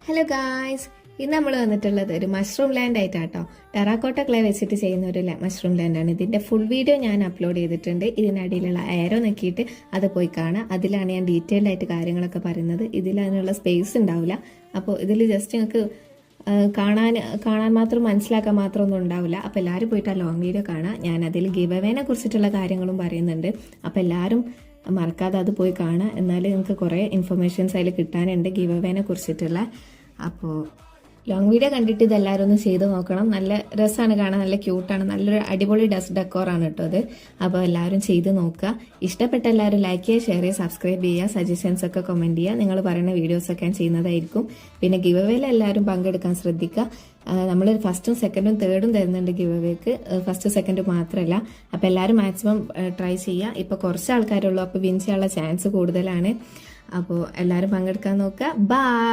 Hello guys, ഇന്ന് നമ്മൾ വന്നിട്ടുള്ളത് ഒരു മഷ്റൂം ലാൻഡ് ആയിട്ടാട്ടോ. ടെറാക്കോട്ട ക്ലേ വെച്ചിട്ട് ചെയ്യുന്ന ഒരു മഷ്റൂം ലാൻഡാണ്. ഇതിന്റെ ഫുൾ വീഡിയോ ഞാൻ അപ്ലോഡ് ചെയ്തിട്ടുണ്ട്. ഇതിനടിയിലുള്ള എയറോ നോക്കിയിട്ട് അത് പോയി കാണാം. അതിലാണ് ഞാൻ ഡീറ്റെയിൽഡ് ആയിട്ട് കാര്യങ്ങളൊക്കെ പറയുന്നത്. ഇതിൽ അതിനുള്ള സ്പേസ് ഉണ്ടാവില്ല. അപ്പോൾ ഇതിൽ ജസ്റ്റ് നിങ്ങൾക്ക് കാണാൻ മാത്രം മനസ്സിലാക്കാൻ മാത്രം ഒന്നും ഉണ്ടാവില്ല. അപ്പോൾ എല്ലാവരും പോയിട്ട് ആ ലോങ് വീഡിയോ കാണാം. ഞാൻ അതിൽ ഗിവ് അവേനെ കുറിച്ചിട്ടുള്ള കാര്യങ്ങളും പറയുന്നുണ്ട്. അപ്പോൾ എല്ലാവരും മറക്കാതെ അത് പോയി കാണാം. എന്നാലും നിങ്ങൾക്ക് കുറേ ഇൻഫർമേഷൻസ് അതിൽ കിട്ടാനുണ്ട് ഗിവ് അവേനെ കുറിച്ചിട്ടുള്ള. അപ്പോൾ ലോങ് വീഡിയോ കണ്ടിട്ട് ഇതെല്ലാവരും ഒന്ന് ചെയ്ത് നോക്കണം. നല്ല രസമാണ് കാണാൻ, നല്ല ക്യൂട്ടാണ്, നല്ലൊരു അടിപൊളി ഡസ്റ്റ് ഡെക്കോറാണ് കേട്ടോ അത്. അപ്പോൾ എല്ലാവരും ചെയ്ത് നോക്കുക. ഇഷ്ടപ്പെട്ട എല്ലാവരും ലൈക്ക് ചെയ്യുക, ഷെയർ ചെയ്യുക, സബ്സ്ക്രൈബ് ചെയ്യുക, സജഷൻസ് ഒക്കെ കമൻറ്റ് ചെയ്യുക. നിങ്ങൾ പറയുന്ന വീഡിയോസൊക്കെ ഞാൻ ചെയ്യുന്നതായിരിക്കും. പിന്നെ ഗിവ് അവേയിൽ എല്ലാവരും പങ്കെടുക്കാൻ ശ്രദ്ധിക്കുക. നമ്മൾ ഫസ്റ്റും സെക്കൻഡും തേർഡും തരുന്നുണ്ട് ഗിവ് അവേക്ക്, ഫസ്റ്റ് സെക്കൻഡ് മാത്രമല്ല. അപ്പോൾ എല്ലാവരും മാക്സിമം ട്രൈ ചെയ്യുക. ഇപ്പോൾ കുറച്ച് ആൾക്കാരുള്ളൂ, അപ്പോൾ വിൻ ചെയ്യാനുള്ള ചാൻസ് കൂടുതലാണ്. അപ്പോൾ എല്ലാവരും പങ്കെടുക്കാൻ നോക്കുക. ബൈ.